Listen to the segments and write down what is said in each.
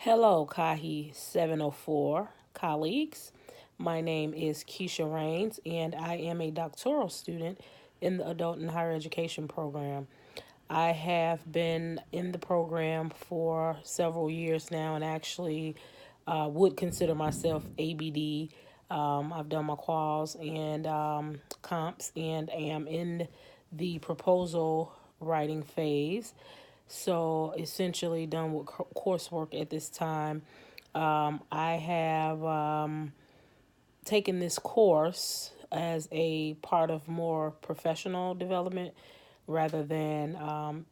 Hello, CAHE 704 colleagues. My name is KRaines, and I am a doctoral student in the Adult and Higher Education program. I have been in the program for several years now and actually would consider myself ABD. I've done my quals and comps and am in the proposal writing phase. So essentially done with coursework at this time. I have taken this course as a part of more professional development rather than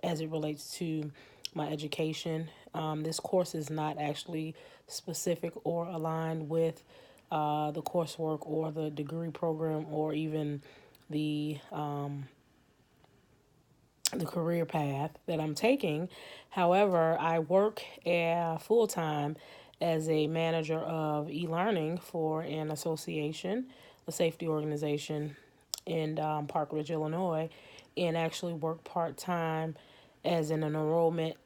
as it relates to my education. This course is not actually specific or aligned with the coursework or the degree program or even the the career path that I'm taking. However, I work full time as a manager of e learning for an association, a safety organization in Park Ridge, Illinois, and actually work part time as an enrollment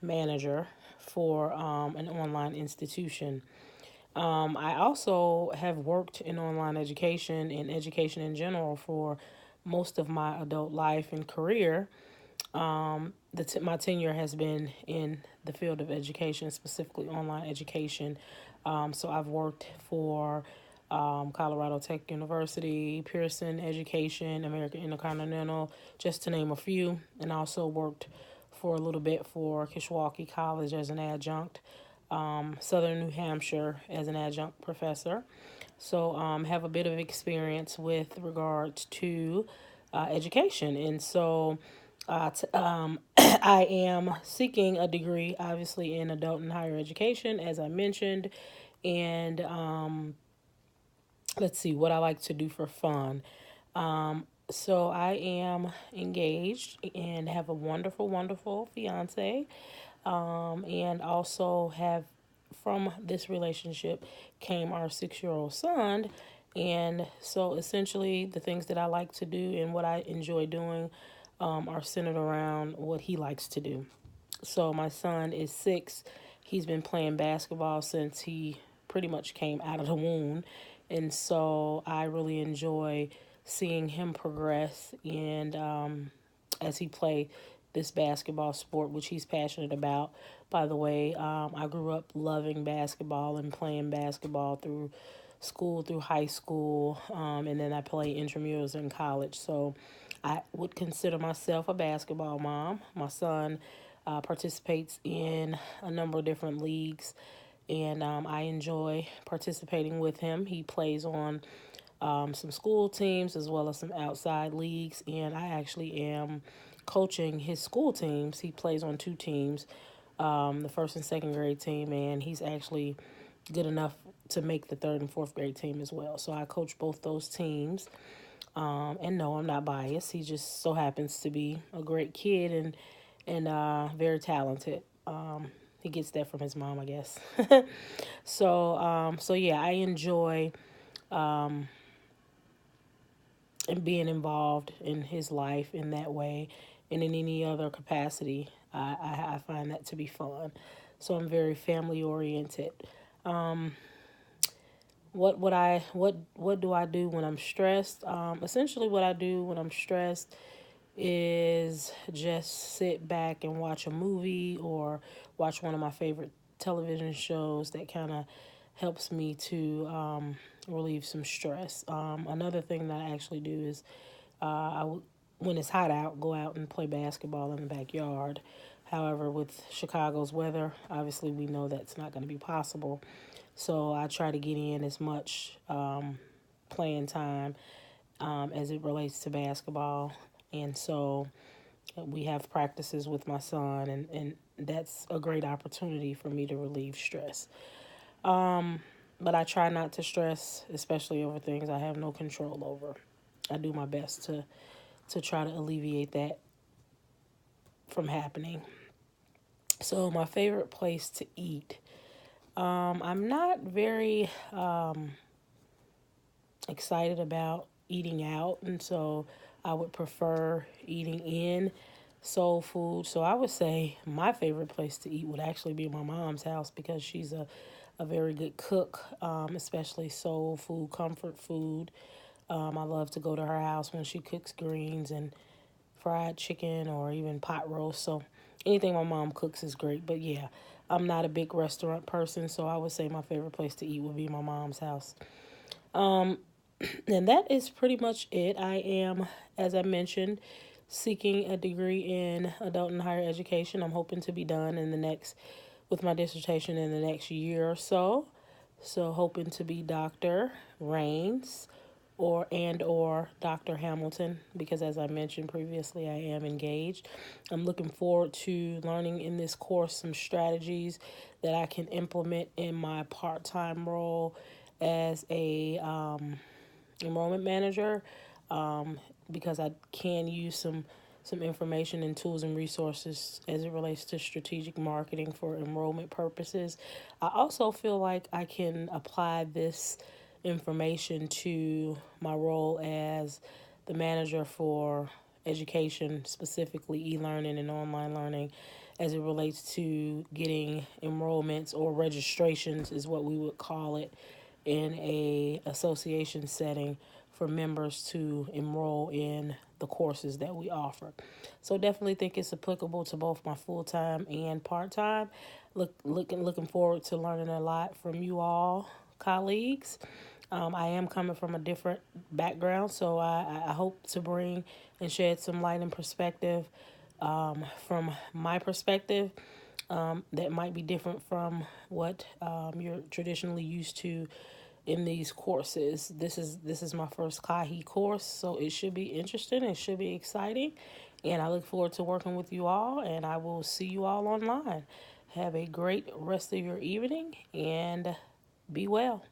manager for an online institution. I also have worked in online education and education in general for most of my adult life and career. My tenure has been in the field of education, specifically online education. So I've worked for Colorado Tech University, Pearson Education, American Intercontinental, just to name a few, and also worked for a little bit for Kishwaukee College as an adjunct, Southern New Hampshire as an adjunct professor. So have a bit of experience with regards to education, and so I am seeking a degree, obviously, in adult and higher education, as I mentioned. And let's see what I like to do for fun. So I am engaged and have a wonderful, wonderful fiance, and also have from this relationship came our 6 year old son. And so essentially, the things that I like to do and what I enjoy doing are centered around what he likes to do. So my son is 6. He's been playing basketball since he pretty much came out of the womb. And so I really enjoy seeing him progress and as he play this basketball sport, which he's passionate about. By the way, I grew up loving basketball and playing basketball through school, through high school, and then I played intramurals in college. So I would consider myself a basketball mom. My son participates in a number of different leagues, and I enjoy participating with him. He plays on some school teams as well as some outside leagues, and I actually am coaching his school teams. He plays on two teams, the first and second grade team, and he's actually good enough to make the third and fourth grade team as well. So I coach both those teams. And no, I'm not biased. He just so happens to be a great kid and very talented. He gets that from his mom, I guess. So yeah, I enjoy and being involved in his life in that way, and in any other capacity. I find that to be fun. So I'm very family oriented. What do I do when I'm stressed? Essentially, what I do when I'm stressed is just sit back and watch a movie or watch one of my favorite television shows that kind of helps me to relieve some stress. Another thing that I actually do is when it's hot out, go out and play basketball in the backyard. However, with Chicago's weather, obviously we know that's not going to be possible. So I try to get in as much playing time as it relates to basketball. And so we have practices with my son, and that's a great opportunity for me to relieve stress. But I try not to stress, especially over things I have no control over. I do my best to try to alleviate that from happening. So my favorite place to eat. I'm not very excited about eating out, and so I would prefer eating in. soul food. So I would say my favorite place to eat would actually be my mom's house because she's a very good cook, especially soul food, comfort food. I love to go to her house when she cooks greens and fried chicken or even pot roast. So anything my mom cooks is great. But yeah, I'm not a big restaurant person, so I would say my favorite place to eat would be my mom's house. And that is pretty much it. I am, as I mentioned, seeking a degree in adult and higher education. I'm hoping to be done with my dissertation in the next year or so. So hoping to be Dr. Raines or Dr. Hamilton because as I mentioned previously I am engaged. I'm looking forward to learning in this course some strategies that I can implement in my part-time role as a enrollment manager, because I can use some information and tools and resources as it relates to strategic marketing for enrollment purposes. I also feel like I can apply this information to my role as the manager for education, specifically e-learning and online learning, as it relates to getting enrollments or registrations is what we would call it in a association setting for members to enroll in the courses that we offer. So definitely think it's applicable to both my full-time and part-time. Looking forward to learning a lot from you all, colleagues. I am coming from a different background, so I hope to bring and shed some light and perspective from my perspective that might be different from what you're traditionally used to in these courses. This is my first CAHE course, so it should be interesting. It should be exciting, and I look forward to working with you all. And I will see you all online. Have a great rest of your evening, and be well.